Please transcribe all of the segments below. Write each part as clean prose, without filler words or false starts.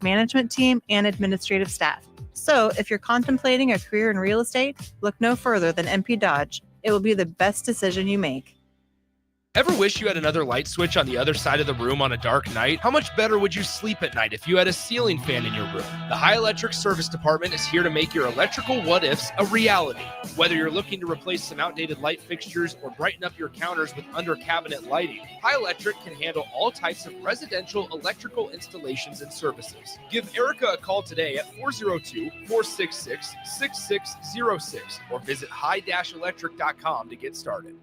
management team and administrative staff. So if you're contemplating a career in real estate, look no further than MP Dodge. It will be the best decision you make. Ever wish you had another light switch on the other side of the room on a dark night? How much better would you sleep at night if you had a ceiling fan in your room? The High Electric Service Department is here to make your electrical what-ifs a reality. Whether you're looking to replace some outdated light fixtures or brighten up your counters with under-cabinet lighting, High Electric can handle all types of residential electrical installations and services. Give Erica a call today at 402-466-6606 or visit high-electric.com to get started.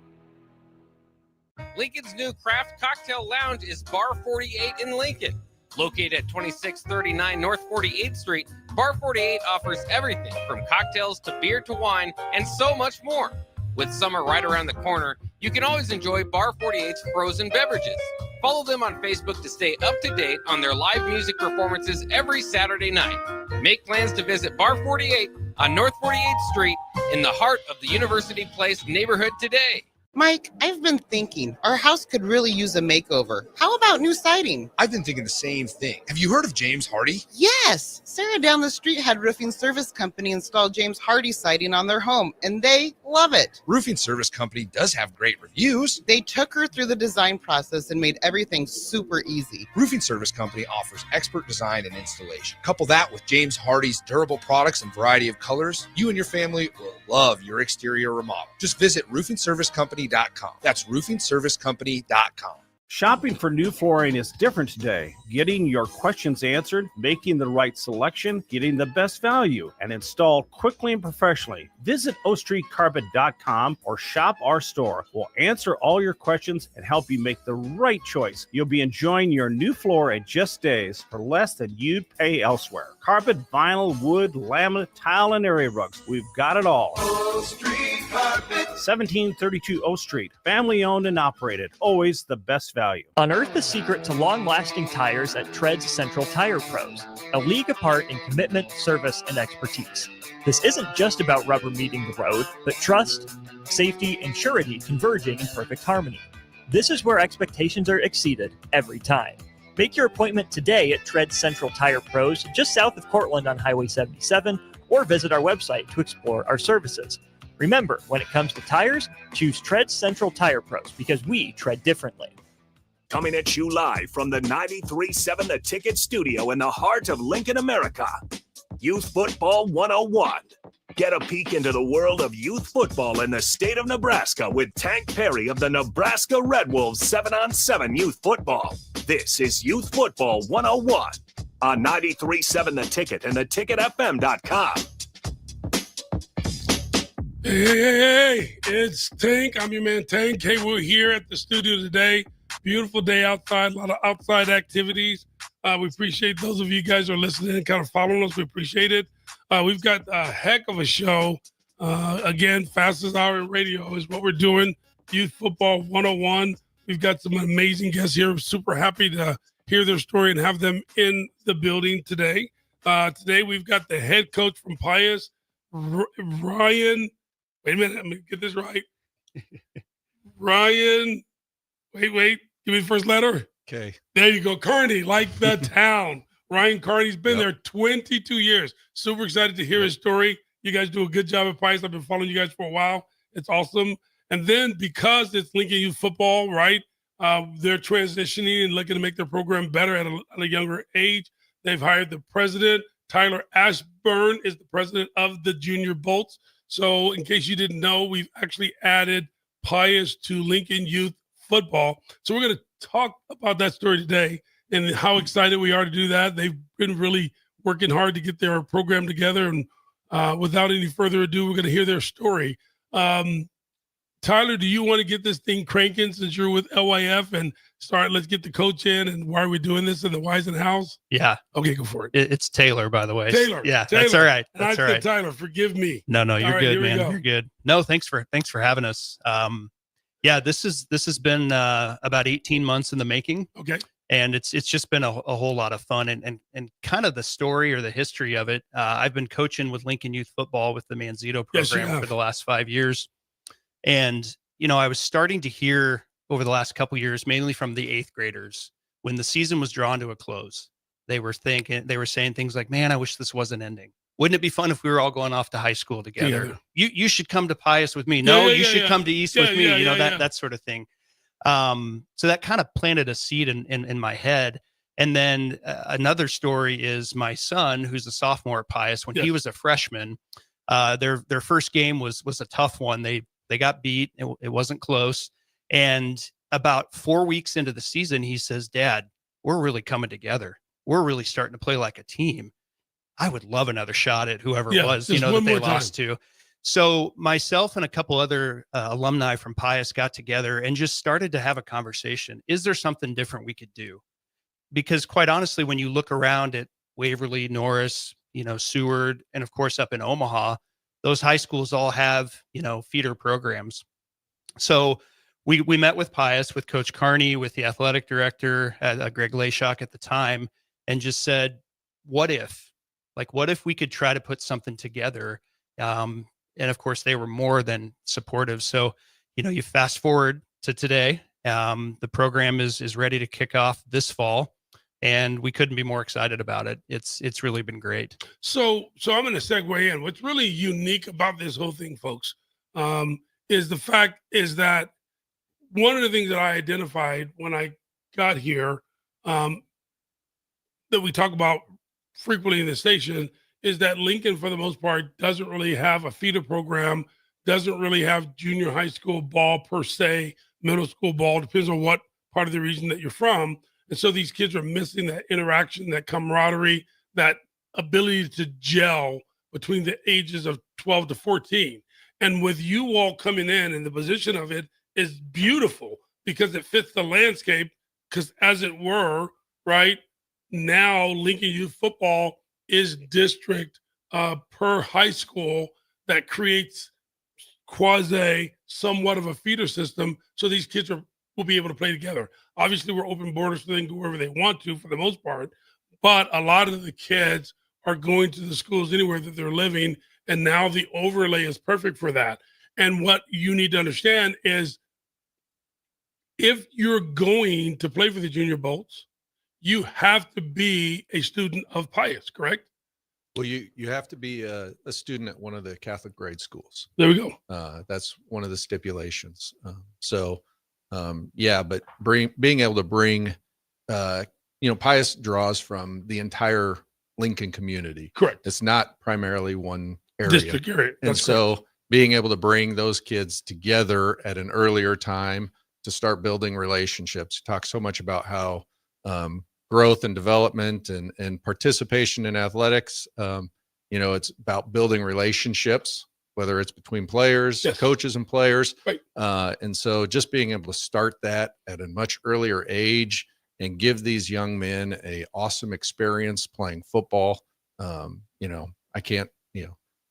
Lincoln's new craft cocktail lounge is Bar 48 in Lincoln. Located at 2639 North 48th Street, Bar 48 offers everything from cocktails to beer to wine and so much more. With summer right around the corner, you can always enjoy Bar 48's frozen beverages. Follow them on Facebook to stay up to date on their live music performances every Saturday night. Make plans to visit Bar 48 on North 48th Street in the heart of the University Place neighborhood today. Mike, I've been thinking our house could really use a makeover. How about new siding? I've been thinking the same thing. Have you heard of James Hardy? Yes. Sarah down the street had Roofing Service Company install James Hardy siding on their home, and they love it. Roofing Service Company does have great reviews. They took her through the design process and made everything super easy. Roofing Service Company offers expert design and installation. Couple that with James Hardy's durable products and variety of colors, you and your family will love your exterior remodel. Just visit roofingservicecompany.com. That's roofingservicecompany.com. Shopping for new flooring is different today. Getting your questions answered, making the right selection, getting the best value, and installed quickly and professionally. Visit ostreetcarpet.com or shop our store. We'll answer all your questions and help you make the right choice. You'll be enjoying your new floor in just days for less than you'd pay elsewhere. Carpet, vinyl, wood, laminate, tile, and area rugs. We've got it all. O Street Carpet. 1732 O Street. Family owned and operated. Always the best value. Unearth the secret to long-lasting tires at Tread's Central Tire Pros, a league apart in commitment, service, and expertise. This isn't just about rubber meeting the road, but trust, safety, and surety converging in perfect harmony. This is where expectations are exceeded every time. Make your appointment today at Tread's Central Tire Pros, just south of Cortland on Highway 77, or visit our website to explore our services. Remember, when it comes to tires, choose Tread's Central Tire Pros because we tread differently. Coming at you live from the 93.7 The Ticket studio in the heart of Lincoln, America. Youth Football 101. Get a peek into the world of youth football in the state of Nebraska with Tank Perry of the Nebraska Red Wolves 7-on-7 Youth Football. This is Youth Football 101 on 93.7 The Ticket and theticketfm.com. Hey, it's Tank. I'm your man Tank. Hey, we're here at the studio today. Beautiful day outside, a lot of outside activities. We appreciate those of you guys who are listening and kind of following us. We appreciate it. We've got a heck of a show. Again, fastest hour in radio is what we're doing. Youth Football 101. We've got some amazing guests here. I'm super happy to hear their story and have them in the building today. Today, we've got the head coach from Pius, Ryan. Wait a minute. Let me get this right. Ryan. Wait. Give me the first letter. Okay. There you go. Kearney, like the town. Ryan Kearney's been there 22 years. Super excited to hear his story. You guys do a good job at Pius. I've been following you guys for a while. It's awesome. And then because it's Lincoln Youth Football, right, they're transitioning and looking to make their program better at a younger age. They've hired the president. Tyler Ashburn is the president of the Junior Bolts. So in case you didn't know, we've actually added Pius to Lincoln Youth Football. So we're going to talk about that story today and how excited we are to do that. They've been really working hard to get their program together. And without any further ado, we're going to hear their story. Tyler, do you want to get this thing cranking since you're with LYF and start? Let's get the coach in and why are we doing this and the why's and how's? Yeah. Okay, go for it. It's Taylor, by the way. Taylor. Yeah, Taylor. that's all right. And I said Tyler, forgive me. No, you're good, man. You're good. No, thanks for having us. Yeah, this has been about 18 months in the making. Okay. And it's just been a whole lot of fun and kind of the story or the history of it. I've been coaching with Lincoln Youth Football with the Manzito program for the last 5 years. And, I was starting to hear over the last couple of years, mainly from the 8th graders, when the season was drawn to a close, they were saying things like, man, I wish this wasn't ending. Wouldn't it be fun if we were all going off to high school together? You should come to Pius with me. No, you should come to East with me. That sort of thing. So that kind of planted a seed in my head. And then another story is my son, who's a sophomore at Pius. When he was a freshman, their first game was a tough one. They got beat. It wasn't close. And about 4 weeks into the season, he says, Dad, we're really coming together. We're really starting to play like a team. I would love another shot at whoever it was, that they lost to. So myself and a couple other alumni from Pius got together and just started to have a conversation. Is there something different we could do? Because quite honestly, when you look around at Waverly, Norris, Seward, and of course up in Omaha, those high schools all have, feeder programs. So we met with Pius, with Coach Carney, with the athletic director, Greg Layshock at the time, and just said, what if we could try to put something together? And of course, they were more than supportive. So, you fast forward to today, the program is ready to kick off this fall, and we couldn't be more excited about it. It's really been great. So I'm going to segue in. What's really unique about this whole thing, folks, is the fact is that one of the things that I identified when I got here, that we talk about frequently in the station, is that Lincoln, for the most part, doesn't really have a feeder program, doesn't really have junior high school ball per se, middle school ball, depends on what part of the region that you're from. And so these kids are missing that interaction, that camaraderie, that ability to gel between the ages of 12 to 14. And with you all coming in, and the position of it is beautiful because it fits the landscape, because as it were, right, now Lincoln Youth Football is district per high school that creates quasi somewhat of a feeder system. So these kids will be able to play together. Obviously, we're open borders, so they can go wherever they want to for the most part. But a lot of the kids are going to the schools anywhere that they're living. And now the overlay is perfect for that. And what you need to understand is if you're going to play for the Junior Bolts, you have to be a student of Pius, correct? Well, you have to be a student at one of the Catholic grade schools. There we go. That's one of the stipulations. But being able to bring, Pius draws from the entire Lincoln community. Correct. It's not primarily one area. District area. And so being able to bring those kids together at an earlier time to start building relationships. You talk so much about how growth and development and participation in athletics, it's about building relationships, whether it's between players, coaches and players. Right. And so just being able to start that at a much earlier age and give these young men a awesome experience playing football. I can't,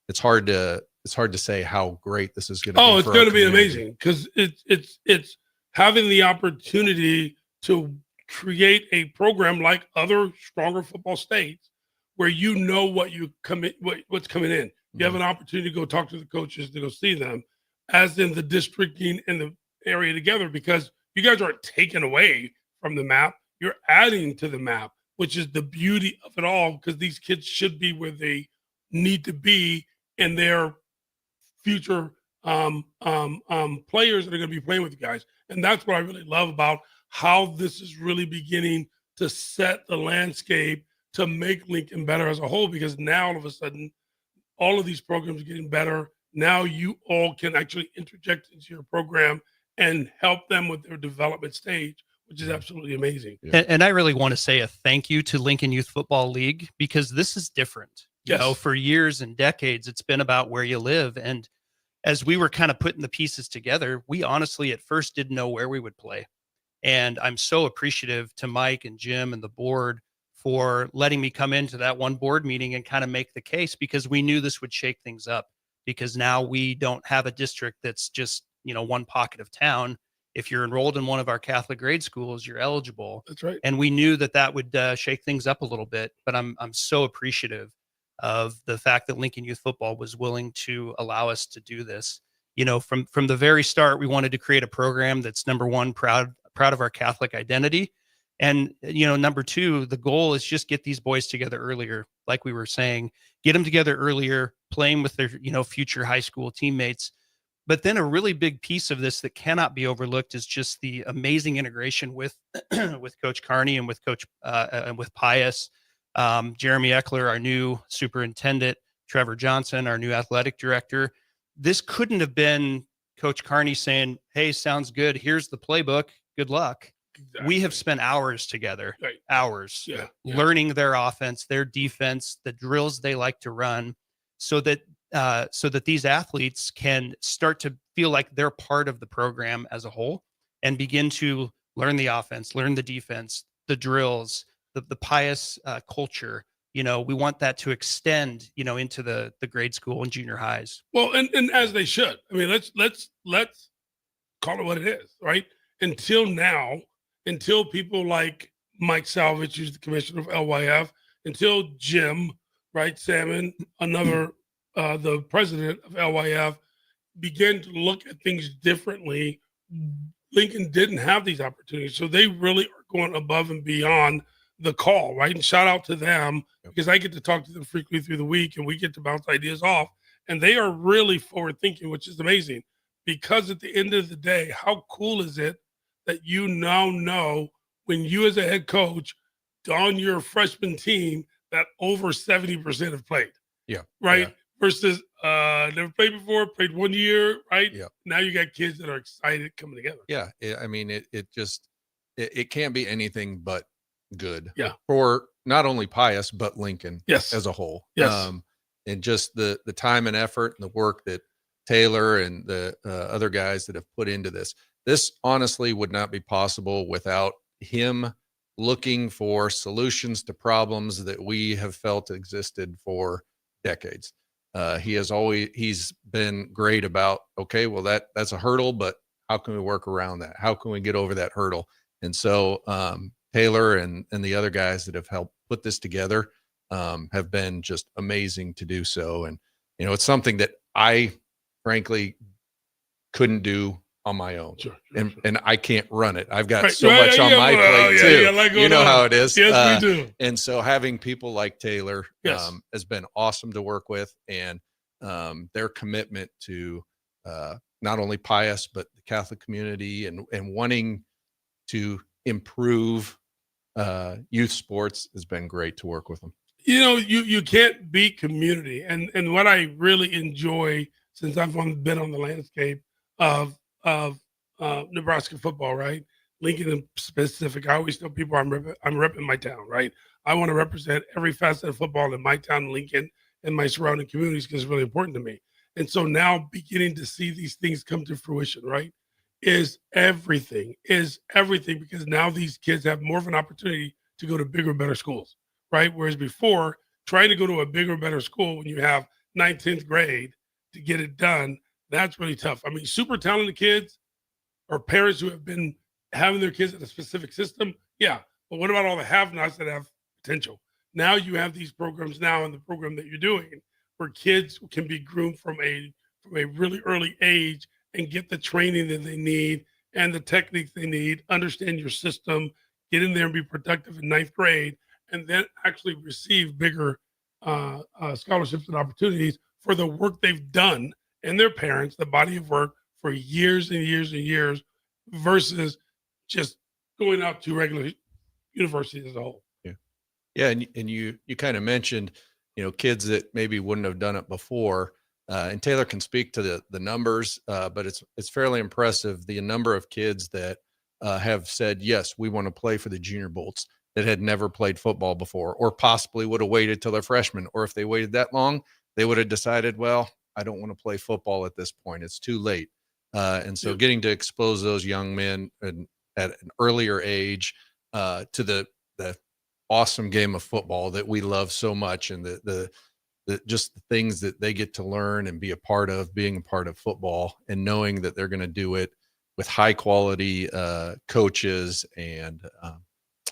it's hard to say how great this is going to be. Oh, it's going to be amazing because it's having the opportunity to create a program like other stronger football states where what's coming in. You have an opportunity to go talk to the coaches, to go see them, as in the districting in the area together, because you guys aren't taking away from the map. You're adding to the map, which is the beauty of it all, because these kids should be where they need to be in their future players that are going to be playing with you guys. And that's what I really love about how this is really beginning to set the landscape to make Lincoln better as a whole, because now all of a sudden, all of these programs are getting better. Now you all can actually interject into your program and help them with their development stage, which is absolutely amazing. And I really want to say a thank you to Lincoln Youth Football League, because this is different. For years and decades, it's been about where you live. And as we were kind of putting the pieces together, we honestly at first didn't know where we would play. And I'm so appreciative to Mike and Jim and the board for letting me come into that one board meeting and kind of make the case, because we knew this would shake things up, because now we don't have a district that's just, one pocket of town. If you're enrolled in one of our Catholic grade schools, you're eligible. That's right. And we knew that would shake things up a little bit, but I'm so appreciative of the fact that Lincoln Youth Football was willing to allow us to do this. From the very start, we wanted to create a program that's, number one, proud of our Catholic identity, And, number two, the goal is just get these boys together earlier. Like we were saying, get them together earlier, playing with their, future high school teammates. But then a really big piece of this that cannot be overlooked is just the amazing integration with, with Coach Carney and with and with Pius, Jeremy Eckler, our new superintendent, Trevor Johnson, our new athletic director. This couldn't have been Coach Carney saying, "Hey, sounds good. Here's the playbook. Good luck." Exactly. We have spent hours together, hours learning their offense, their defense, the drills they like to run, so that these athletes can start to feel like they're part of the program as a whole and begin to learn the offense, learn the defense, the drills, the Pius culture. We want that to extend, into the grade school and junior highs. Well, and as they should. I mean, let's call it what it is, right? Until people like Mike Salvage, who's the commissioner of LYF, until Jim, right, Salmon, the president of LYF, began to look at things differently, Lincoln didn't have these opportunities. So they really are going above and beyond the call, right? And shout out to them, because I get to talk to them frequently through the week and we get to bounce ideas off. And they are really forward thinking, which is amazing, because at the end of the day, how cool is it that you now know when you as a head coach on your freshman team that over 70% have played? Yeah. Right. Yeah. Versus never played before, played 1 year, right? Yeah. Now you got kids that are excited coming together. Yeah. I mean, it can't be anything but good. Yeah. For not only Pius, but Lincoln as a whole. Yes. And just the time and effort and the work that Taylor and the other guys that have put into this. This honestly would not be possible without him looking for solutions to problems that we have felt existed for decades. He's been great about, okay, well, that's a hurdle, but how can we work around that? How can we get over that hurdle? And so Taylor and the other guys that have helped put this together have been just amazing to do so. And, it's something that I frankly couldn't do on my own. Sure. And I can't run it. I've got so much on my plate too. You know how it is. Yes, we do. And so having people like Taylor has been awesome to work with, and their commitment to not only Pius, but the Catholic community and wanting to improve youth sports has been great to work with them. You can't beat community. And what I really enjoy since I've been on the landscape of Nebraska football, right? Lincoln in specific. I always tell people I'm repping my town, right? I want to represent every facet of football in my town, Lincoln, and my surrounding communities, because it's really important to me. And so now beginning to see these things come to fruition, right, is everything, because now these kids have more of an opportunity to go to bigger, better schools, right? Whereas before, trying to go to a bigger, better school when you have 9th, 10th grade to get it done, that's really tough. I mean, super talented kids or parents who have been having their kids in a specific system, yeah. But what about all the have-nots that have potential? Now you have these programs now in the program that you're doing where kids can be groomed from a really early age and get the training that they need and the techniques they need, understand your system, get in there and be productive in 9th grade, and then actually receive bigger scholarships and opportunities for the work they've done and their parents, the body of work for years and years and years, versus just going out to regular universities as a whole. Yeah. And you kind of mentioned, kids that maybe wouldn't have done it before. And Taylor can speak to the numbers, but it's fairly impressive, the number of kids that have said, yes, we want to play for the Junior Bolts, that had never played football before, or possibly would have waited till they're freshmen. Or if they waited that long, they would have decided, well, I don't want to play football at this point. It's too late. And so getting to expose those young men at an earlier age to the awesome game of football that we love so much, and the just the things that they get to learn and be a part of, being a part of football, and knowing that they're going to do it with high quality coaches and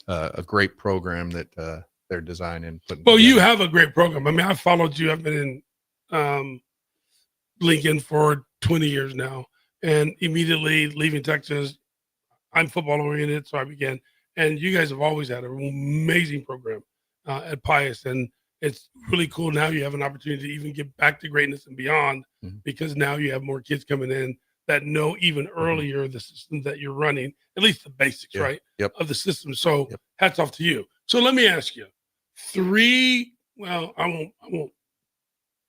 a great program that they're designing. Well, you have a great program. I mean, I've followed you. I've been in Lincoln for 20 years now, and immediately leaving Texas, I'm football oriented, so I began And you guys have always had an amazing program at Pius. And it's really cool. Now you have an opportunity to even get back to greatness and beyond, because now you have more kids coming in that know even earlier the system that you're running, at least the basics, right? Of the system. So hats off to you. So let me ask you I won't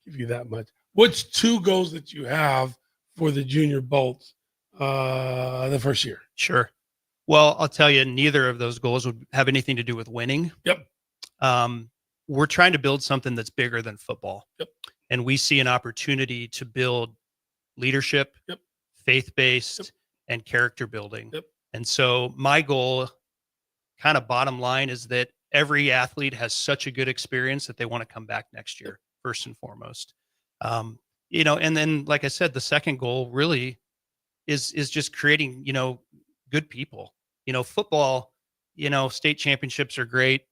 give you that much. What's 2 goals that you have for the junior Bolts the first year? Sure. Well, I'll tell you, neither of those goals would have anything to do with winning. Yep. We're trying to build something that's bigger than football. Yep. And we see an opportunity to build leadership, faith-based, and character building. Yep. And so my goal, kind of bottom line, is that every athlete has such a good experience that they want to come back next year, first and foremost. And then, like I said, the second goal really is just creating, good people. Football, state championships are great,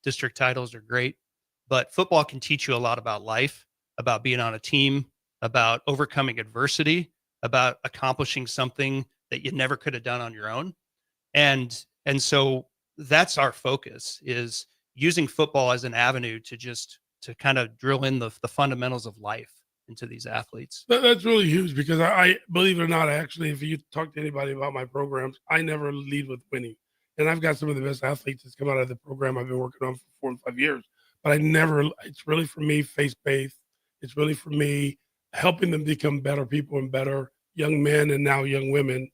district titles are great, but football can teach you a lot about life, about being on a team, about overcoming adversity, about accomplishing something that you never could have done on your own. And so that's our focus, is using football as an avenue to kind of drill in the fundamentals of life into these athletes. That's really huge, because I believe it or not, actually, if you talk to anybody about my programs, I never lead with winning. And I've got some of the best athletes that's come out of the program I've been working on for 4 and 5 years. But it's really for me faith-based. It's really for me helping them become better people and better young men and now young women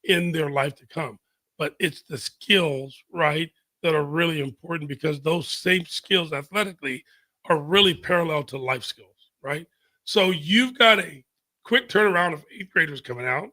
in their life to come. But it's the skills, right, that are really important, because those same skills athletically are really parallel to life skills, right? So you've got a quick turnaround of 8th graders coming out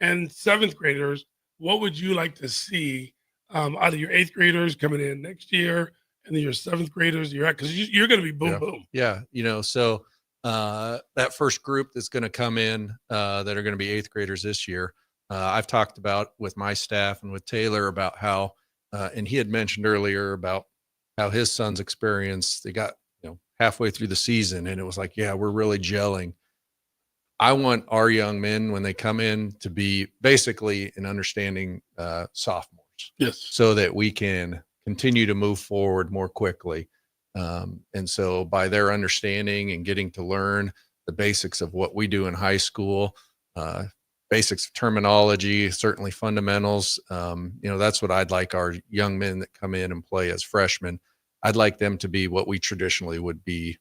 and 7th graders. What would you like to see out of your 8th graders coming in next year, and then your 7th graders? Because you're going to be boom, boom. Yeah. So that first group that's going to come in that are going to be 8th graders this year, I've talked about with my staff and with Taylor about how, and he had mentioned earlier about how his son's experience, they got, halfway through the season, and it was like, yeah, we're really gelling. I want our young men, when they come in, to be basically an understanding sophomores. Yes. So that we can continue to move forward more quickly. And so by their understanding and getting to learn the basics of what we do in high school, basics of terminology, certainly fundamentals, that's what I'd like our young men that come in and play as freshmen. I'd like them to be what we traditionally would be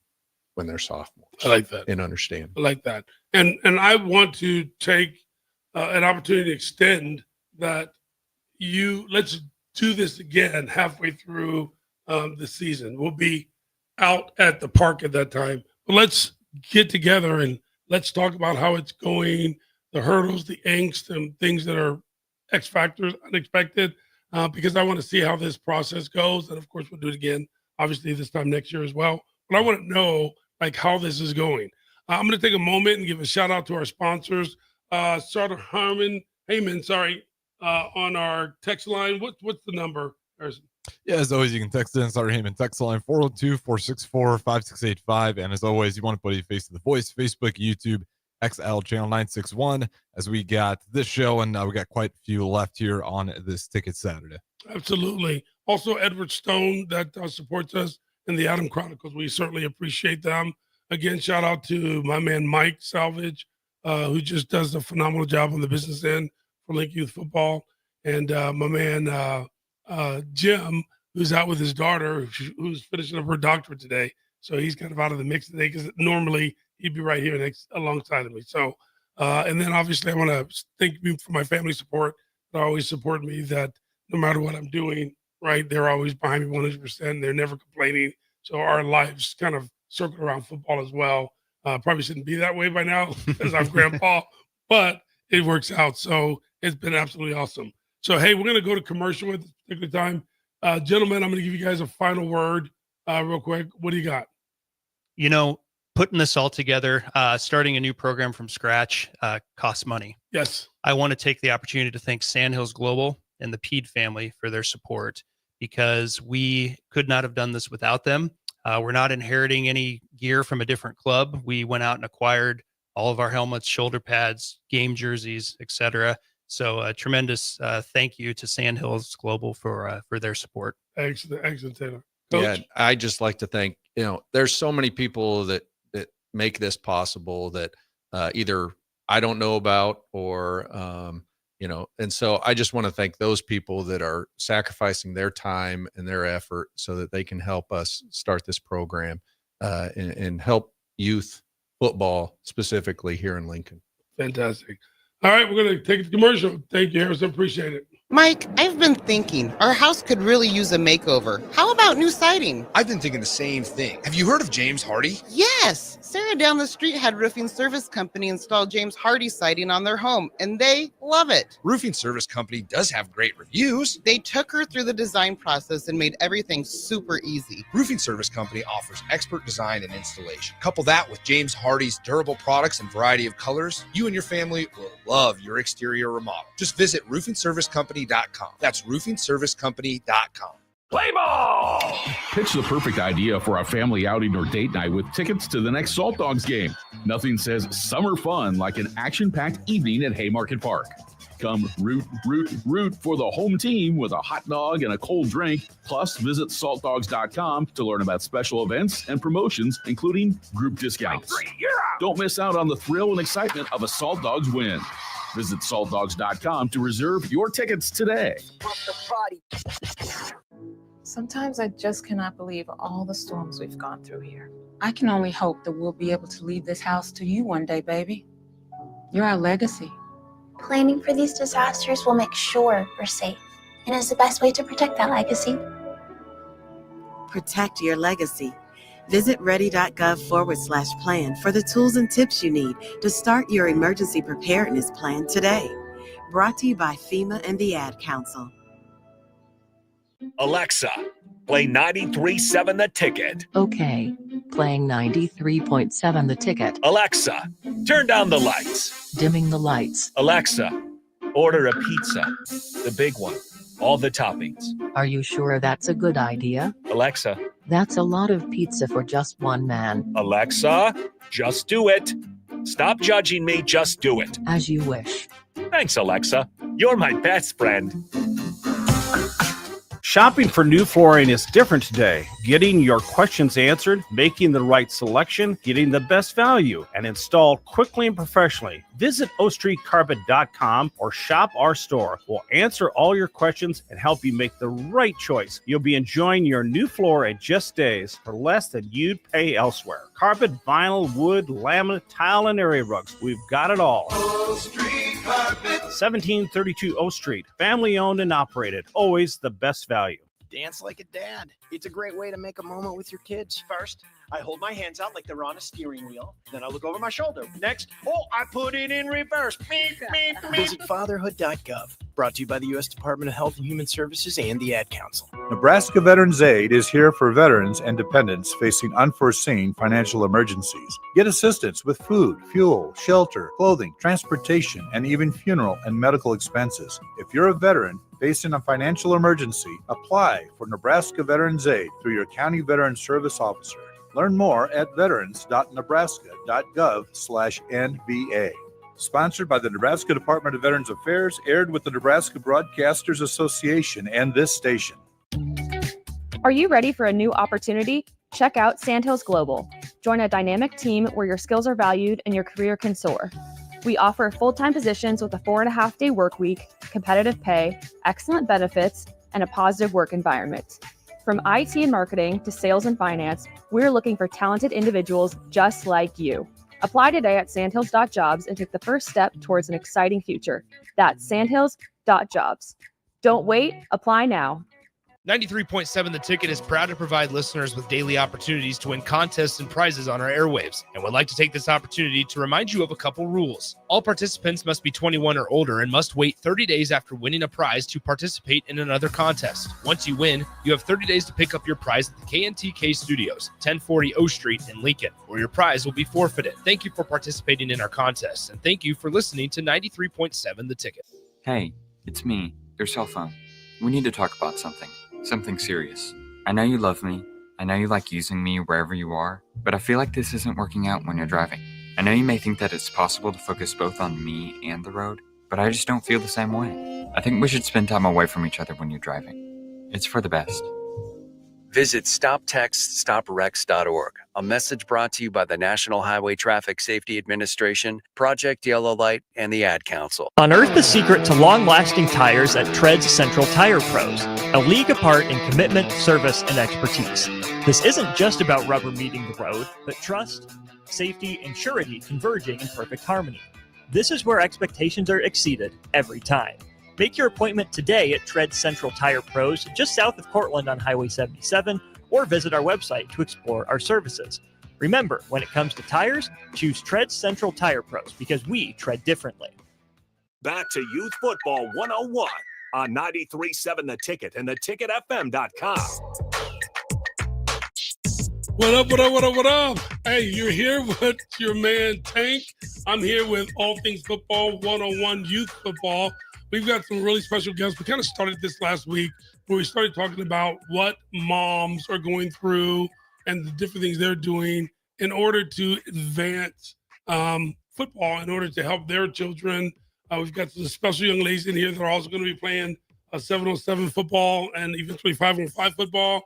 when they're sophomores. I like that. And understand. I like that. And I want to take an opportunity to extend that. Let's do this again halfway through the season. We'll be out at the park at that time. But let's get together and let's talk about how it's going, the hurdles, the angst, and things that are X factors, unexpected, because I want to see how this process goes. And of course, we'll do it again, obviously, this time next year as well. But I want to know how this is going. I'm going to take a moment and give a shout out to our sponsors, Sartor Heyman, on our text line. What's the number, Harrison? Yeah, as always, you can text in Sartor Heyman text line 402-464-5685. And as always, you want to put a face to the voice, Facebook, YouTube, XL channel 961, as we got this show, and we got quite a few left here on this Ticket Saturday. Absolutely. Also, Edward Stone that supports us in the Adam Chronicles. We certainly appreciate them. Again, shout out to my man Mike Salvage, who just does a phenomenal job on the business end for Link Youth Football, and my man Jim, who's out with his daughter, who's finishing up her doctorate today. So he's kind of out of the mix today, because normally he'd be right here alongside of me. So, and then obviously I want to thank you for my family support that always support me, that no matter what I'm doing, right, they're always behind me 100%. They're never complaining. So our lives kind of circle around football as well. Probably shouldn't be that way by now because I'm grandpa, but it works out. So it's been absolutely awesome. So, hey, we're going to go to commercial at this particular time. Gentlemen, I'm going to give you guys a final word real quick. What do you got? Putting this all together, starting a new program from scratch costs money. Yes. I want to take the opportunity to thank Sandhills Global and the Pede family for their support, because we could not have done this without them. We're not inheriting any gear from a different club. We went out and acquired all of our helmets, shoulder pads, game jerseys, etc. So a tremendous thank you to Sandhills Global for their support. Excellent, Taylor. Yeah, Coach? I just like to thank, there's so many people that make this possible that either I don't know about or, and so I just want to thank those people that are sacrificing their time and their effort so that they can help us start this program and help youth football specifically here in Lincoln. Fantastic. All right, we're going to take a commercial. Thank you, Harrison. Appreciate it. Mike, I've been thinking our house could really use a makeover. How about new siding? I've been thinking the same thing. Have you heard of James Hardy? Yes. Sarah down the street had Roofing Service Company install James Hardy siding on their home, and they love it. Roofing Service Company does have great reviews. They took her through the design process and made everything super easy. Roofing Service Company offers expert design and installation. Couple that with James Hardy's durable products and variety of colors, you and your family will love your exterior remodel. Just visit roofingservicecompany.com. That's roofingservicecompany.com. Play ball! Pitch the perfect idea for a family outing or date night with tickets to the next Salt Dogs game. Nothing says summer fun like an action-packed evening at Haymarket Park. Come root for the home team with a hot dog and a cold drink. Plus, visit saltdogs.com to learn about special events and promotions, including group discounts. Don't miss out on the thrill and excitement of a Salt Dogs win. Visit saltdogs.com to reserve your tickets today. Sometimes I just cannot believe all the storms we've gone through here. I can only hope that we'll be able to leave this house to you one day, baby. You're our legacy. Planning for these disasters will make sure we're safe and is the best way to protect that legacy. Protect your legacy. Visit ready.gov/plan for the tools and tips you need to start your emergency preparedness plan today. Brought to you by FEMA and the Ad Council. Alexa, play 93.7 The Ticket. Okay, playing 93.7 The Ticket. Alexa, turn down the lights. Dimming the lights. Alexa, order a pizza. The big one. All the toppings. Are you sure that's a good idea? Alexa. That's a lot of pizza for just one man. Alexa, just do it. Stop judging me, just do it. As you wish. Thanks, Alexa. You're my best friend. Shopping for new flooring is different today. Getting your questions answered, making the right selection, getting the best value, and installed quickly and professionally. Visit ostreetcarpet.com or shop our store. We'll answer all your questions and help you make the right choice. You'll be enjoying your new floor in just days for less than you'd pay elsewhere. Carpet, vinyl, wood, laminate, tile, and area rugs. We've got it all. O Street Carpet. 1732 O Street. Family owned and operated. Always the best value. Dance like a dad. It's a great way to make a moment with your kids. First, I hold my hands out like they're on a steering wheel. Then I look over my shoulder. Next, I put it in reverse. Visit fatherhood.gov. Brought to you by the U.S. Department of Health and Human Services and the Ad Council. Nebraska Veterans Aid is here for veterans and dependents facing unforeseen financial emergencies. Get assistance with food, fuel, shelter, clothing, transportation, and even funeral and medical expenses. If you're a veteran facing a financial emergency, apply for Nebraska Veterans Aid through your county veteran service officer. Learn more at veterans.nebraska.gov/NVA. Sponsored by the Nebraska Department of Veterans Affairs, aired with the Nebraska Broadcasters Association and this station. Are you ready for a new opportunity? Check out Sandhills Global. Join a dynamic team where your skills are valued and your career can soar. We offer full-time positions with a 4.5-day work week, competitive pay, excellent benefits, and a positive work environment. From IT and marketing to sales and finance, we're looking for talented individuals just like you. Apply today at sandhills.jobs and take the first step towards an exciting future. That's sandhills.jobs. Don't wait, apply now. 93.7 The Ticket is proud to provide listeners with daily opportunities to win contests and prizes on our airwaves, and would like to take this opportunity to remind you of a couple rules. All participants must be 21 or older and must wait 30 days after winning a prize to participate in another contest. Once you win, you have 30 days to pick up your prize at the KNTK Studios, 1040 O Street in Lincoln, where your prize will be forfeited. Thank you for participating in our contests, and thank you for listening to 93.7 The Ticket. Hey, it's me, your cell phone. We need to talk about something. Something serious. I know you love me. I know you like using me wherever you are, but I feel like this isn't working out when you're driving. I know you may think that it's possible to focus both on me and the road, but I just don't feel the same way. I think we should spend time away from each other when you're driving. It's for the best. Visit StopTextStopWrecks.org. A message brought to you by the National Highway Traffic Safety Administration, Project Yellow Light, and the Ad Council. Unearth the secret to long-lasting tires at Tread's Central Tire Pros, a league apart in commitment, service, and expertise. This isn't just about rubber meeting the road, but trust, safety, and surety converging in perfect harmony. This is where expectations are exceeded every time. Make your appointment today at Tread Central Tire Pros, just south of Cortland on Highway 77, or visit our website to explore our services. Remember, when it comes to tires, choose Tread Central Tire Pros because we tread differently. Back to Youth Football 101 on 93.7 The Ticket and theticketfm.com. What up, what up, what up, what up? Hey, you're here with your man Tank. I'm here with All Things Football 101 Youth Football. We've got some really special guests. We kind of started this last week where we started talking about what moms are going through and the different things they're doing in order to advance football, in order to help their children. We've got some special young ladies in here that are also going to be playing 7-on-7 football and eventually 5-on-5 football.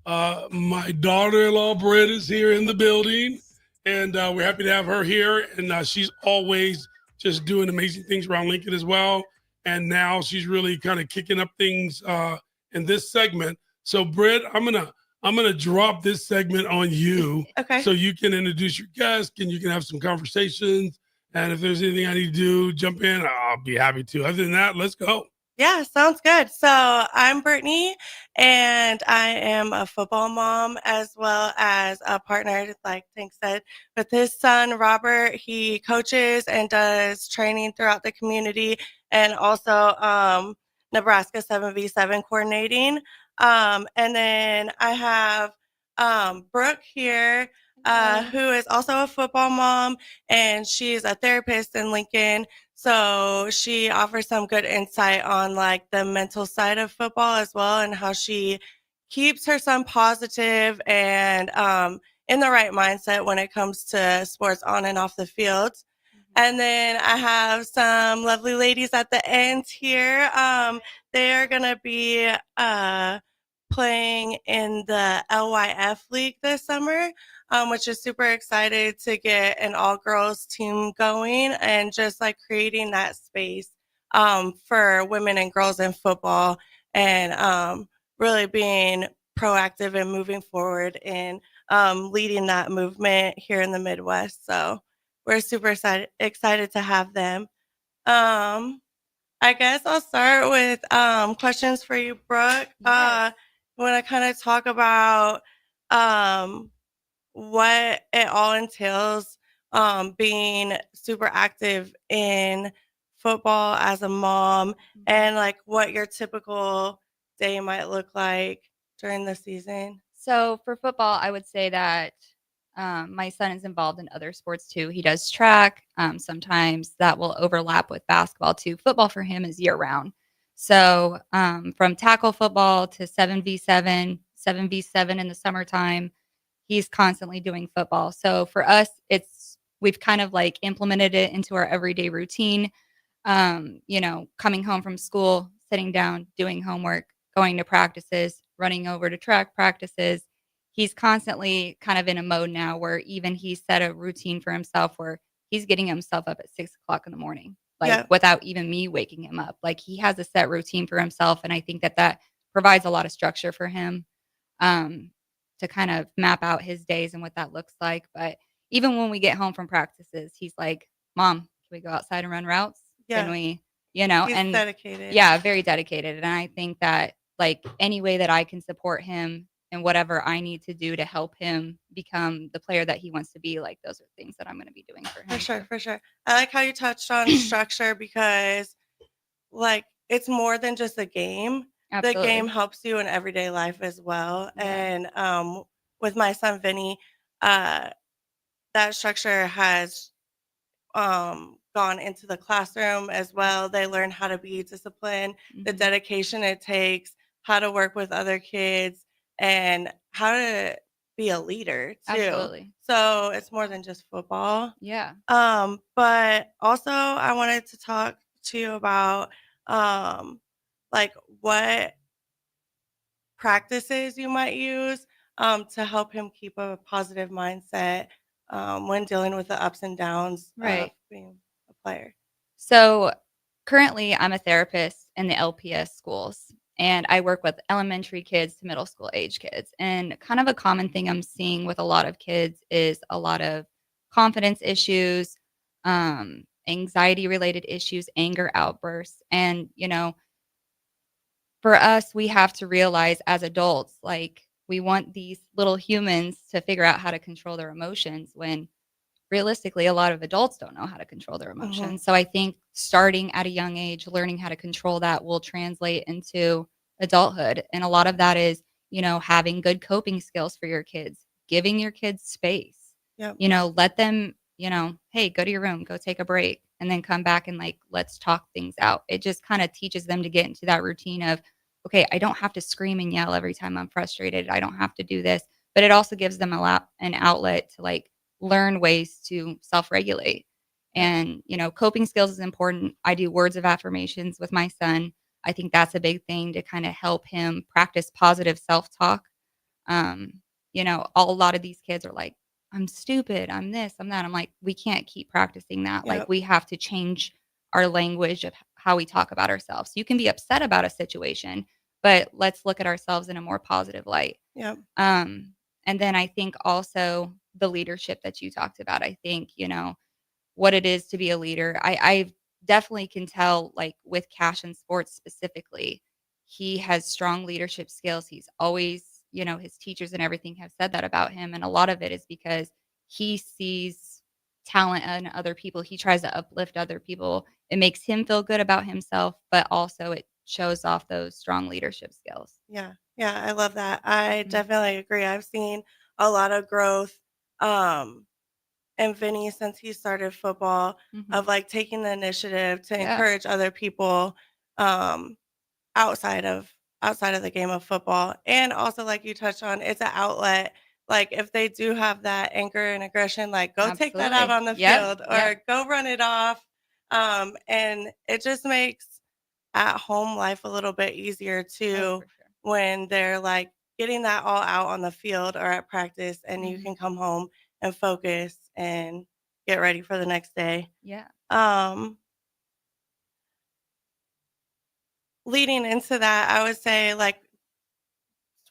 My daughter-in-law, Britt, is here in the building, and we're happy to have her here. And she's always just doing amazing things around Lincoln as well. And now she's really kind of kicking up things in this segment. So, Britt, I'm gonna drop this segment on you, Okay. So you can introduce your guest and you can have some conversations. And if there's anything I need to do, jump in. I'll be happy to. Other than that, let's go. Yeah, sounds good. So I'm Brittany, and I am a football mom as well as a partner, like Tank said, with his son, Robert. He coaches and does training throughout the community and also Nebraska 7v7 coordinating. And then I have Brooke here, who is also a football mom, and she's a therapist in Lincoln. So she offers some good insight on like the mental side of football as well, and how she keeps her son positive and in the right mindset when it comes to sports on and off the field. And then I have some lovely ladies at the end here. They are going to be playing in the LYF League this summer, which is super excited to get an all-girls team going and just like creating that space for women and girls in football, and really being proactive and moving forward and leading that movement here in the Midwest. So we're super excited to have them. I guess I'll start with questions for you, Brooke. I want to kind of talk about what it all entails being super active in football as a mom, and like what your typical day might look like during the season. So for football, I would say that my son is involved in other sports too. He does track. Sometimes that will overlap with basketball too. Football for him is year round. So from tackle football to 7v7, 7v7 in the summertime, he's constantly doing football. So for us, we've kind of like implemented it into our everyday routine. Coming home from school, sitting down, doing homework, going to practices, running over to track practices. He's constantly kind of in a mode now where even he set a routine for himself where he's getting himself up at 6 o'clock in the morning, without even me waking him up. Like he has a set routine for himself. And I think that provides a lot of structure for him to kind of map out his days and what that looks like. But even when we get home from practices, he's like, Mom, can we go outside and run routes? Yeah. Can we, He's and dedicated. Yeah, very dedicated. And I think that like any way that I can support him and whatever I need to do to help him become the player that he wants to be, like those are things that I'm going to be doing for him. For sure. I like how you touched on structure because like it's more than just a game. Absolutely. The game helps you in everyday life as well. Yeah. And with my son Vinny, that structure has gone into the classroom as well. They learn how to be disciplined, the dedication it takes, how to work with other kids, and how to be a leader too. Absolutely. So it's more than just football. Yeah. But also I wanted to talk too about like what practices you might use to help him keep a positive mindset when dealing with the ups and downs of Right. being a player. So currently, I'm a therapist in the LPS schools, and I work with elementary kids to middle school age kids. And kind of a common thing I'm seeing with a lot of kids is a lot of confidence issues, anxiety related issues, anger outbursts. And, for us, we have to realize as adults, like, we want these little humans to figure out how to control their emotions when realistically a lot of adults don't know how to control their emotions. So I think starting at a young age, learning how to control that will translate into adulthood. And a lot of that is, having good coping skills for your kids, giving your kids space, Yep. let them, hey, go to your room, go take a break, and then come back and let's talk things out. It just kind of teaches them to get into that routine of, okay, I don't have to scream and yell every time I'm frustrated. I don't have to do this, but it also gives them an outlet to learn ways to self-regulate. And, coping skills is important. I do words of affirmations with my son. I think that's a big thing to kind of help him practice positive self-talk. A lot of these kids are like, I'm stupid, I'm this, I'm that. I'm like, we can't keep practicing that. Yep. We have to change our language of how we talk about ourselves. You can be upset about a situation, but let's look at ourselves in a more positive light. Yep. And then I think also the leadership that you talked about. I think, what it is to be a leader. I definitely can tell, with Cash in sports specifically, he has strong leadership skills. He's always, his teachers and everything have said that about him. And a lot of it is because he sees talent in other people. He tries to uplift other people. It makes him feel good about himself, but also it shows off those strong leadership skills. Yeah. Yeah. I love that. I definitely agree. I've seen a lot of growth in Vinny since he started football of taking the initiative to Yeah. encourage other people outside of the game of football. And also, like you touched on, it's an outlet. If they do have that anger and aggression, go take that out Absolutely. on the Yep, field or yep. go run it off. And it just makes at home life a little bit easier too when they're getting that all out on the field or at practice, and you can come home and focus and get ready for the next day. Yeah. Leading into that, I would say,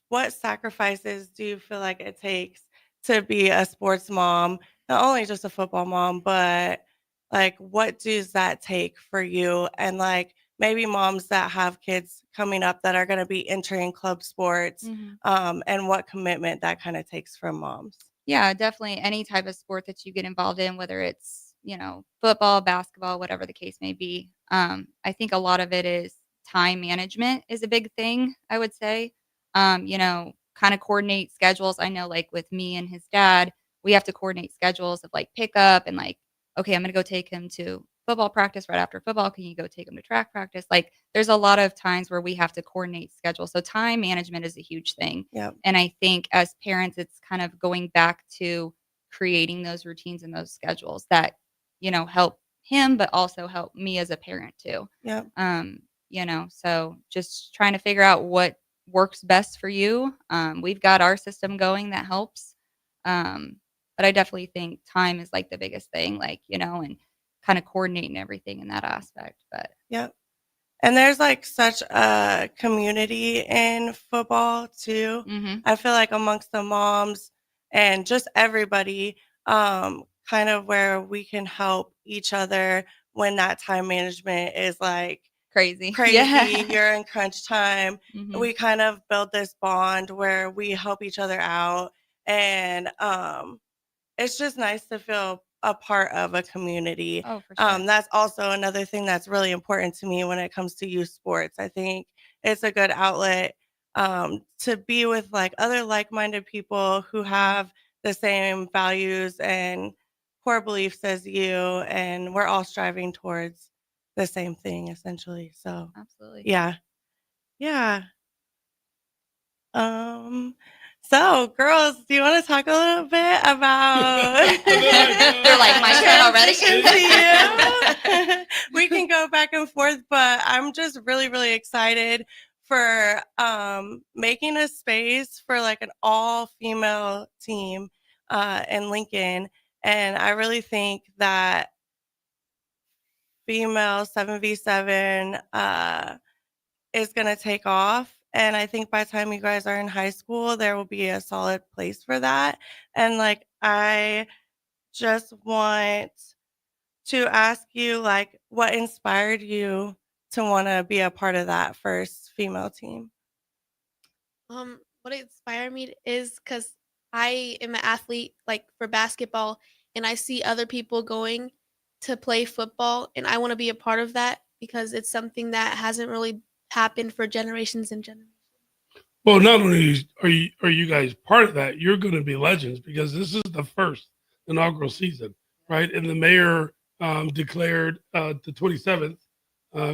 what sacrifices do you feel like it takes to be a sports mom? Not only just a football mom, but what does that take for you? And maybe moms that have kids coming up that are going to be entering club sports, and what commitment that kind of takes from moms. Yeah, definitely any type of sport that you get involved in, whether it's, football, basketball, whatever the case may be. I think a lot of it is time management is a big thing, I would say. Kind of coordinate schedules. I know with me and his dad, we have to coordinate schedules of pickup and okay, I'm going to go take him to football practice right after football. Can you go take him to track practice? There's a lot of times where we have to coordinate schedules. So time management is a huge thing. Yep. And I think as parents, it's kind of going back to creating those routines and those schedules that, help him, but also help me as a parent too. Yep. So just trying to figure out what works best for you. We've got our system going that helps. But I definitely think time is the biggest thing, and kind of coordinating everything in that aspect. But Yep. And there's such a community in football too. I feel amongst the moms and just everybody, kind of where we can help each other when that time management is crazy. Yeah. You're in crunch time. Mhm. We kind of build this bond where we help each other out. And it's just nice to feel a part of a community. Oh, for sure. That's also another thing that's really important to me when it comes to youth sports. I think it's a good outlet to be with other like-minded people who have the same values and core beliefs as you, and we're all striving towards the same thing essentially. So Absolutely. yeah. So girls, do you want to talk a little bit about They're like, my turn already? transition to you? we can go back and forth, but I'm just really, really excited for making a space for like an all-female team in Lincoln. And I really think that female 7v7 is going to take off. And I think by the time you guys are in high school, there will be a solid place for that. And like, I just want to ask you, like, what inspired you to want to be a part of that first female team? What inspired me is because I am an athlete, like for basketball, and I see other people going to play football, and I want to be a part of that because it's something that hasn't really happened for generations and generations. Well, not only are you guys part of that, you're going to be legends because this is the first inaugural season, right? And the mayor declared the 27th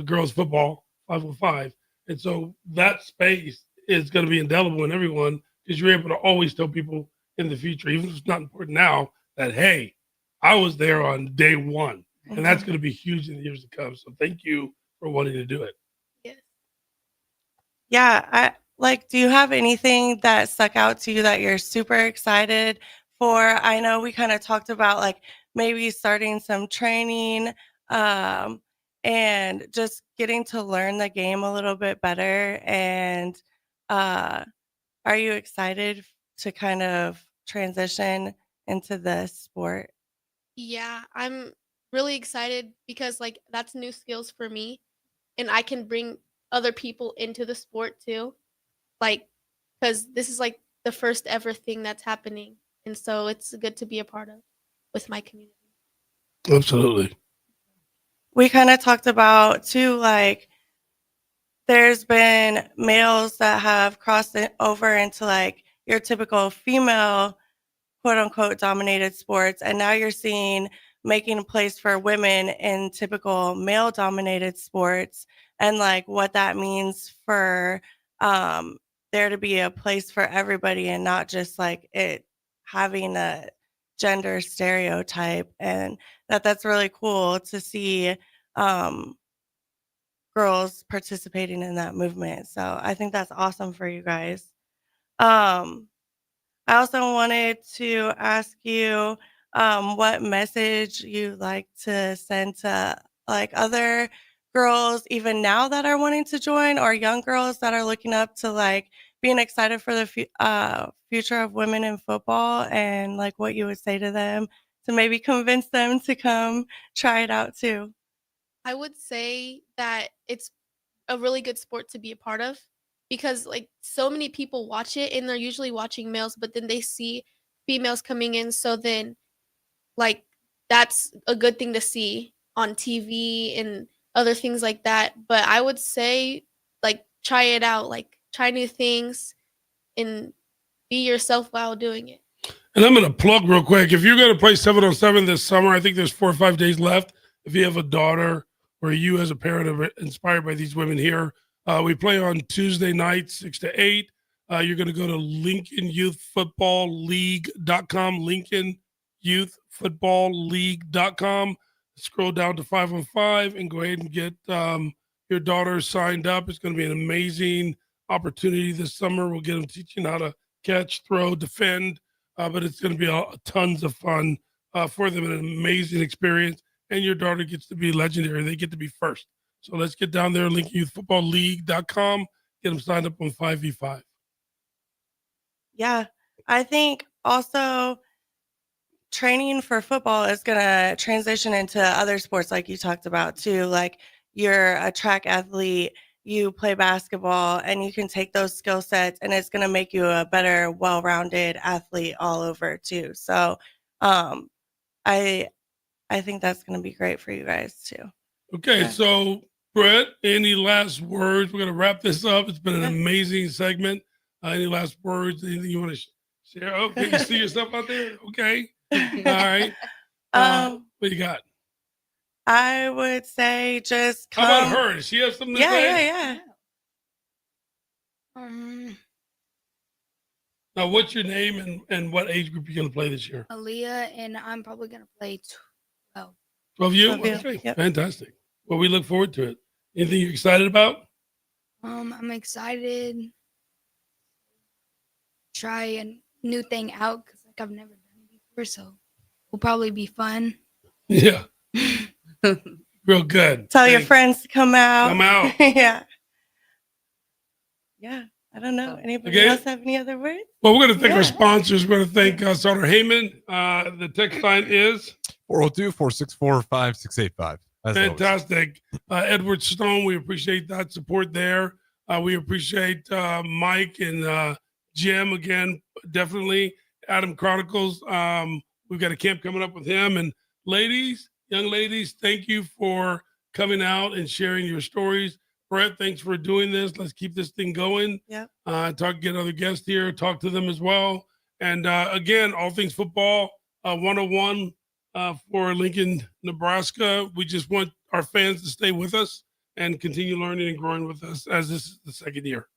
girls football 505, and so that space is going to be indelible in everyone because you're able to always tell people in the future, even if it's not important now, that hey, I was there on day one, and that's going to be huge in the years to come. So thank you for wanting to do it. Yeah, do you have anything that stuck out to you that you're super excited for? I know we kind of talked about like maybe starting some training and just getting to learn the game a little bit better. And are you excited to kind of transition into the sport? Yeah, I'm really excited because like that's new skills for me, and I can bring other people into the sport too, like because this is like the first ever thing that's happening, and so it's good to be a part of with my community. Absolutely. We kind of talked about too, like there's been males that have crossed it over into like your typical female quote unquote dominated sports, and now you're seeing making a place for women in typical male dominated sports, and like what that means for there to be a place for everybody and not just like it having a gender stereotype. And that's really cool to see girls participating in that movement. So I think that's awesome for you guys. I also wanted to ask you what message you'd like to send to like other girls even now that are wanting to join, or young girls that are looking up to like being excited for the future of women in football, and like what you would say to them to maybe convince them to come try it out too. I would say that it's a really good sport to be a part of because like so many people watch it and they're usually watching males, but then they see females coming in. So then like that's a good thing to see on TV and other things like that. But I would say like try it out, like try new things and be yourself while doing it. And I'm going to plug real quick. If you're going to play 7-on-7 this summer, I think there's 4 or 5 days left. If you have a daughter or you as a parent are inspired by these women here, we play on Tuesday nights, 6 to 8. You're going to go to LincolnYouthFootballLeague.com, LincolnYouthFootballLeague.com. Scroll down to 5-on-5 and go ahead and get your daughter signed up. It's going to be an amazing opportunity this summer. We'll get them teaching how to catch, throw, defend, but it's going to be tons of fun for them, an amazing experience. And your daughter gets to be legendary. They get to be first. So let's get down there, LincolnYouthFootballLeague.com. Get them signed up on 5v5. Yeah, I think also training for football is going to transition into other sports like you talked about too. Like you're a track athlete, you play basketball, and you can take those skill sets and it's going to make you a better, well-rounded athlete all over too. So I think that's going to be great for you guys too. Okay, Yeah. so Brett, any last words? We're going to wrap this up. It's been an amazing segment. Any last words? Anything you want to share? Okay, you see yourself out there? Okay. All right. What you got? I would say just come. How about her? Does she have something to say? Yeah. Now, what's your name and what age group are you going to play this year? Aaliyah, and I'm probably going to play 12. 12 you? 12 you, Okay, yep. fantastic. Well, we look forward to it. Anything you're excited about? I'm excited to try a new thing out because I've never done it before, so it'll probably be fun. Yeah. Real good. Tell your friends to come out. Come out. Yeah. Yeah. I don't know. Anybody Okay. else have any other words? Well, we're going to thank our sponsors. We're going to thank Sauter Heyman. The text line is 402-464-5685. fantastic. Edward Stone, we appreciate that support there. We appreciate Mike and Jim again, definitely. Adam Chronicles. We've got a camp coming up with him. And ladies, young ladies, thank you for coming out and sharing your stories. Brett, thanks for doing this. Let's keep this thing going. Yep. Get other guests here, talk to them as well. And again, all things football 101 for Lincoln, Nebraska. We just want our fans to stay with us and continue learning and growing with us as this is the second year.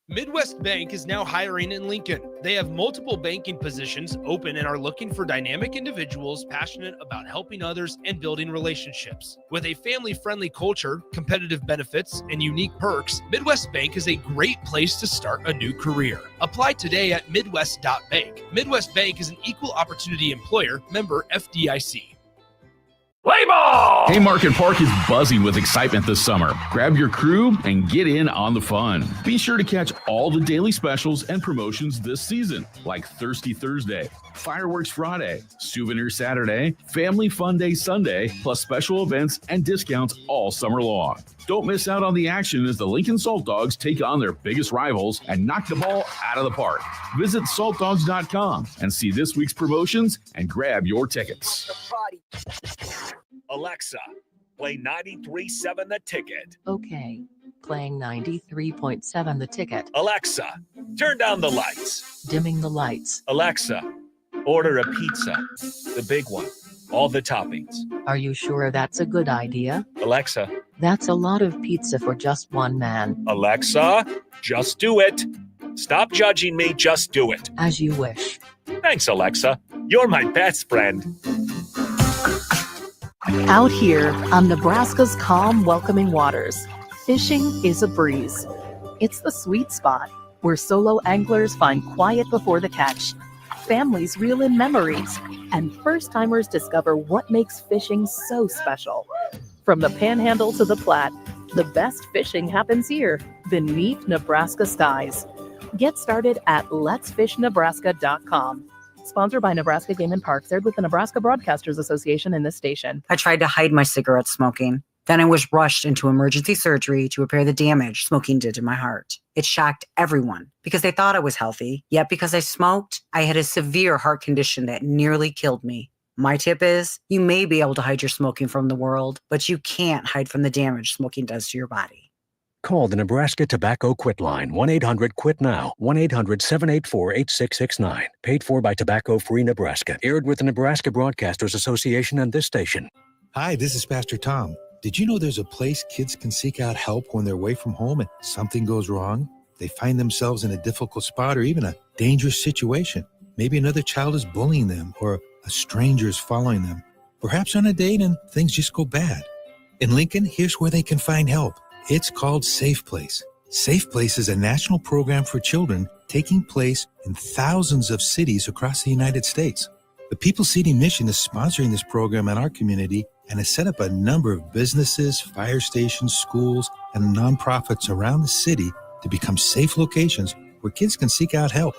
Midwest Bank is now hiring in Lincoln. They have multiple banking positions open and are looking for dynamic individuals passionate about helping others and building relationships. With a family-friendly culture, competitive benefits, and unique perks, Midwest Bank is a great place to start a new career. Apply today at midwest.bank. Midwest Bank is an equal opportunity employer, member FDIC. Play ball! Haymarket Park is buzzing with excitement this summer. Grab your crew and get in on the fun. Be sure to catch all the daily specials and promotions this season, like Thirsty Thursday, Fireworks Friday, Souvenir Saturday, Family Fun Day Sunday, plus special events and discounts all summer long. Don't miss out on the action as the Lincoln Salt Dogs take on their biggest rivals and knock the ball out of the park. Visit saltdogs.com and see this week's promotions and grab your tickets. Alexa, play 93.7 The Ticket. Okay. Playing 93.7 The Ticket. Alexa, turn down the lights. Dimming the lights. Alexa, order a pizza. The big one. All the toppings. Are you sure that's a good idea? Alexa. That's a lot of pizza for just one man. Alexa, just do it. Stop judging me, just do it. As you wish. Thanks, Alexa. You're my best friend. Out here on Nebraska's calm, welcoming waters, fishing is a breeze. It's the sweet spot where solo anglers find quiet before the catch, families reel in memories, and first-timers discover what makes fishing so special. From the Panhandle to the Platte, the best fishing happens here, beneath Nebraska skies. Get started at letsfishnebraska.com. Sponsored by Nebraska Game and Parks, aired with the Nebraska Broadcasters Association and this station. I tried to hide my cigarette smoking. Then I was rushed into emergency surgery to repair the damage smoking did to my heart. It shocked everyone because they thought I was healthy. Yet because I smoked, I had a severe heart condition that nearly killed me. My tip is, you may be able to hide your smoking from the world, but you can't hide from the damage smoking does to your body. Call the Nebraska Tobacco Quit Line, 1-800-QUIT-NOW, 1-800-784-8669. Paid for by Tobacco Free Nebraska. Aired with the Nebraska Broadcasters Association and this station. Hi, this is Pastor Tom. Did you know there's a place kids can seek out help when they're away from home and something goes wrong? They find themselves in a difficult spot or even a dangerous situation. Maybe another child is bullying them or a stranger is following them. Perhaps on a date and things just go bad. In Lincoln, here's where they can find help. It's called Safe Place. Safe Place is a national program for children taking place in thousands of cities across the United States. The People City Mission is sponsoring this program in our community and has set up a number of businesses, fire stations, schools, and nonprofits around the city to become safe locations where kids can seek out help.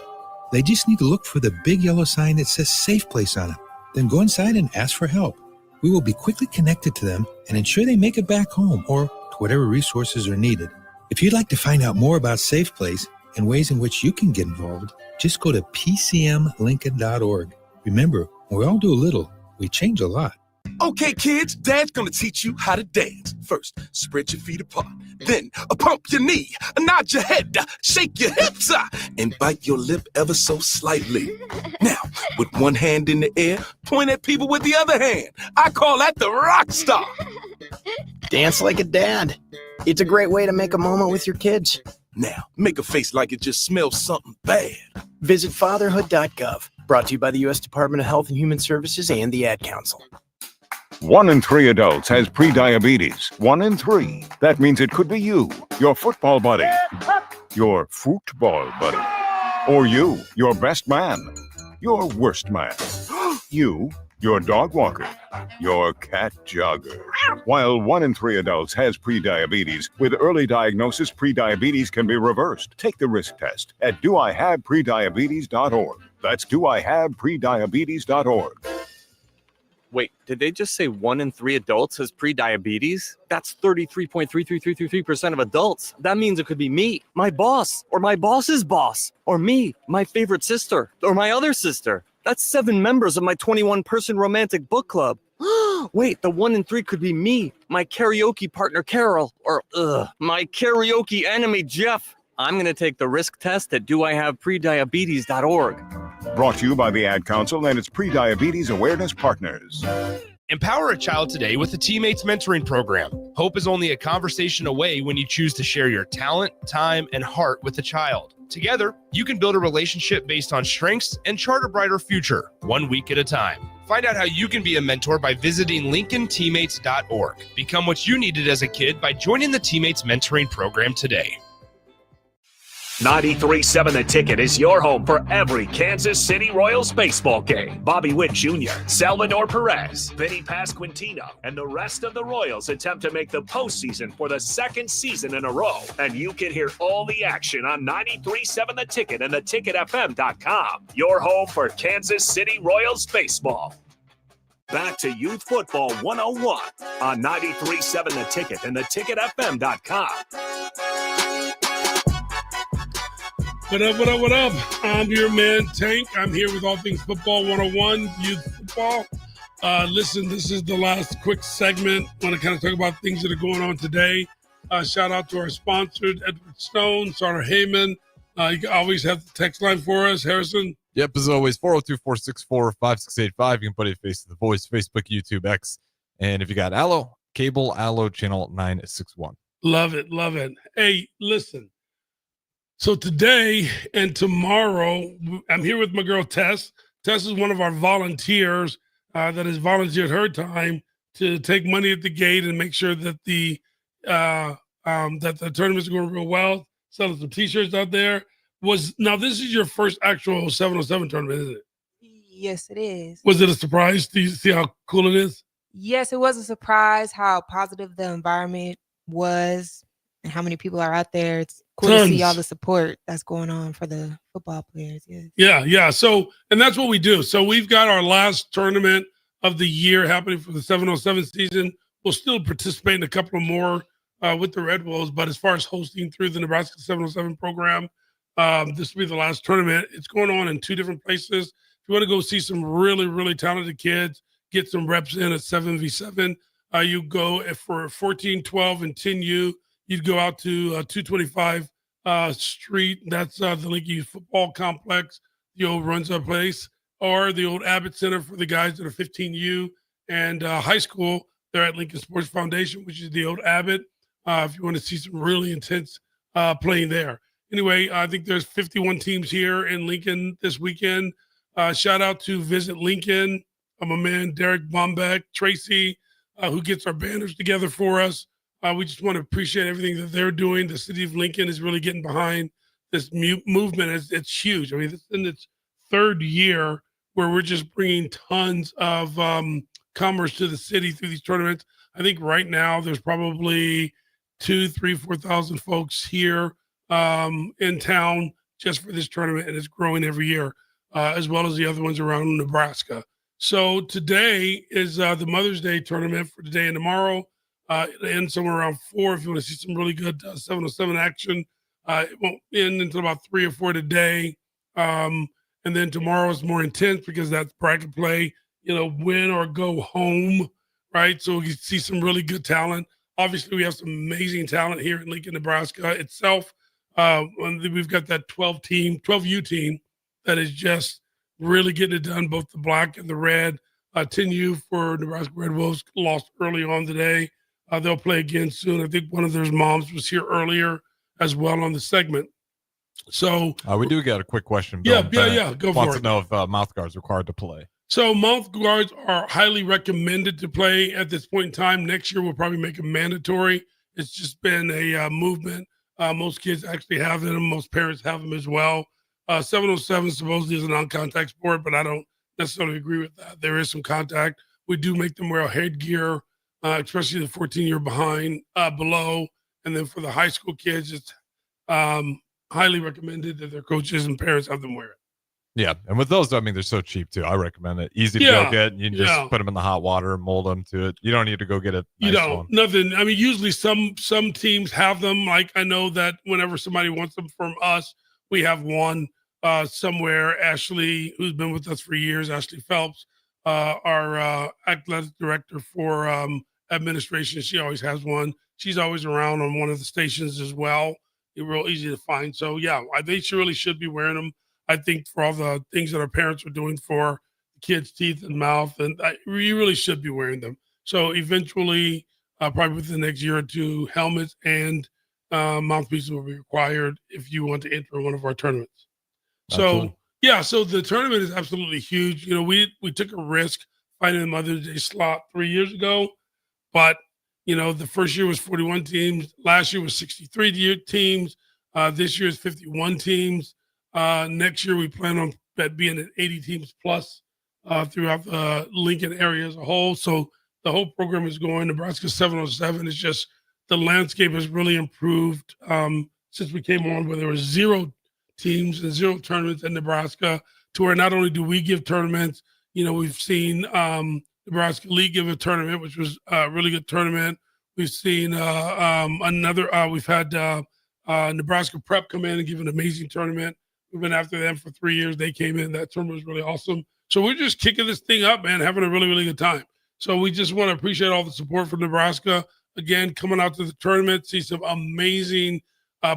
They just need to look for the big yellow sign that says Safe Place on it. Then go inside and ask for help. We will be quickly connected to them and ensure they make it back home or to whatever resources are needed. If you'd like to find out more about Safe Place and ways in which you can get involved, just go to pcmlincoln.org. Remember, when we all do a little, we change a lot. Okay, kids, Dad's gonna teach you how to dance. First, spread your feet apart. Then, pump your knee, nod your head, shake your hips, and bite your lip ever so slightly. Now, with one hand in the air, point at people with the other hand. I call that the rock star. Dance like a dad. It's a great way to make a moment with your kids. Now, make a face like it just smells something bad. Visit fatherhood.gov. Brought to you by the U.S. Department of Health and Human Services and the Ad Council. 1 in 3 adults has prediabetes. 1 in 3. That means it could be you, your football buddy, your football buddy, or you, your best man, your worst man, you, your dog walker, your cat jogger. While 1 in 3 adults has prediabetes, with early diagnosis, prediabetes can be reversed. Take the risk test at doihaveprediabetes.org. That's doihaveprediabetes.org. Wait, did they just say 1 in 3 adults has prediabetes? That's 33.33333% of adults. That means it could be me, my boss, or my boss's boss, or me, my favorite sister, or my other sister. That's 7 members of my 21-person romantic book club. Wait, the 1 in 3 could be me, my karaoke partner Carol, or my karaoke enemy Jeff. I'm going to take the risk test at doihaveprediabetes.org. Brought to you by the Ad Council and its Prediabetes Awareness Partners. Empower a child today with the Teammates Mentoring Program. Hope is only a conversation away when you choose to share your talent, time, and heart with the child. Together, you can build a relationship based on strengths and chart a brighter future, 1 week at a time. Find out how you can be a mentor by visiting LincolnTeammates.org. Become what you needed as a kid by joining the Teammates Mentoring Program today. 93.7 The Ticket is your home for every Kansas City Royals baseball game. Bobby Witt Jr., Salvador Perez, Vinny Pasquantino, and the rest of the Royals attempt to make the postseason for the 2nd season in a row. And you can hear all the action on 93.7 The Ticket and theticketfm.com. Your home for Kansas City Royals baseball. Back to Youth Football 101 on 93.7 The Ticket and theticketfm.com. What up, what up, what up? I'm your man, Tank. I'm here with All Things Football 101, Youth Football. Listen, this is the last quick segment. I want to kind of talk about things that are going on today. Shout out to our sponsors, Edward Stone, Sarah Heyman. You always have the text line for us, Harrison. Yep, as always, 402-464-5685. You can put a face to the voice, Facebook, YouTube, X. And if you got Allo, cable, Allo, channel 961. Love it, love it. Hey, listen. So today and tomorrow, I'm here with my girl, Tess. Tess is one of our volunteers that has volunteered her time to take money at the gate and make sure that the tournament's going real well, selling some T-shirts out there. Now, this is your first actual 707 tournament, isn't it? Yes, it is. Was it a surprise? Do you see how cool it is? Yes, it was a surprise how positive the environment was and how many people are out there. It's cool to see all the support that's going on for the football players. Yes. Yeah. So, and that's what we do. So we've got our last tournament of the year happening for the 707 season. We'll still participate in a couple of more with the Red Wolves, but as far as hosting through the Nebraska 707 program, this will be the last tournament. It's going on in 2 different places. If you want to go see some really, really talented kids, get some reps in at 7v7, you go for 14, 12, and 10U. You'd go out to 225 Street. That's the Lincoln Youth Football Complex, the old Runza place, or the old Abbott Center for the guys that are 15U and high school. They're at Lincoln Sports Foundation, which is the old Abbott. If you want to see some really intense playing there. Anyway, I think there's 51 teams here in Lincoln this weekend. Shout out to Visit Lincoln. I'm a man, Derek Bombeck, Tracy, who gets our banners together for us. We just want to appreciate everything that they're doing. The city of Lincoln is really getting behind this movement. It's huge. I mean, it's in its 3rd year where we're just bringing tons of commerce to the city through these tournaments. I think right now there's probably 4,000 folks here in town just for this tournament, and it's growing every year, as well as the other ones around Nebraska. So today is the Mother's Day tournament for today and tomorrow. It'll end somewhere around 4 if you want to see some really good 707 action. It won't end until about 3 or 4 today. And then tomorrow is more intense because that's bracket play, win or go home, right? So you see some really good talent. Obviously, we have some amazing talent here in Lincoln, Nebraska itself. We've got that 12U team that is just really getting it done, both the black and the red. 10U for Nebraska Red Wolves lost early on today. They'll play again soon. I think one of their moms was here earlier as well on the segment. So we do got a quick question. Yeah, Bill go for it. Wants to know if mouth guards are required to play. So mouth guards are highly recommended to play at this point in time. Next year, we'll probably make them mandatory. It's just been a movement. Most kids actually have them. Most parents have them as well. 707 supposedly is a non-contact sport, but I don't necessarily agree with that. There is some contact. We do make them wear headgear, especially the 14-year below. And then for the high school kids, it's highly recommended that their coaches and parents have them wear it. Yeah, and with those, I mean, they're so cheap too. I recommend it. Easy to go get. You can just put them in the hot water, mold them to it. You don't need to go get a nice one. Nothing. I mean, usually some teams have them. Like I know that whenever somebody wants them from us, we have one somewhere. Ashley, who's been with us for years, Ashley Phelps, our athletic director for administration, she always has one. She's always around on one of the stations as well. They're real easy to find. So yeah, they really should be wearing them. I think for all the things that our parents are doing for the kids' teeth and mouth, and you really should be wearing them. So eventually, probably within the next year or two, helmets and mouthpieces will be required if you want to enter one of our tournaments. Absolutely. So yeah, so the tournament is absolutely huge. You know, we took a risk finding the Mother's Day slot 3 years ago, but you know, the first year was 41 teams. Last year was 63 teams. This year is 51 teams. Next year, we plan on that being at 80 teams plus throughout the Lincoln area as a whole. So the whole program is going. Nebraska 707 is just the landscape has really improved since we came on, where there were 0 teams and 0 tournaments in Nebraska, to where not only do we give tournaments, you know, we've seen Nebraska League give a tournament, which was a really good tournament. We've seen we've had Nebraska Prep come in and give an amazing tournament. We've been after them for 3 years. They came in. That tournament was really awesome. So we're just kicking this thing up, man, having a really, really good time. So we just want to appreciate all the support from Nebraska. Again, coming out to the tournament, see some amazing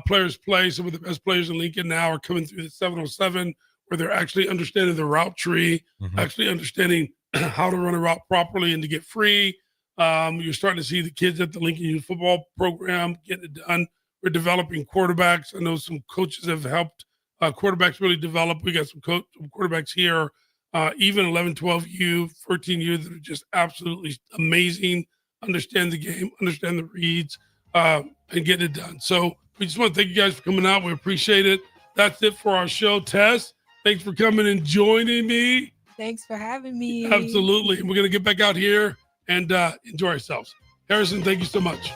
players play. Some of the best players in Lincoln now are coming through the 707, where they're actually understanding the route tree, actually understanding how to run a route properly and to get free. You're starting to see the kids at the Lincoln Youth Football Program getting it done. We're developing quarterbacks. I know some coaches have helped quarterbacks really develop. We got some quarterbacks here, even 11, 12U, 14U that are just absolutely amazing, understand the game, understand the reads, and getting it done. So we just want to thank you guys for coming out. We appreciate it. That's it for our show. Tess, thanks for coming and joining me. Thanks for having me. Absolutely. We're going to get back out here and enjoy ourselves. Harrison, thank you so much.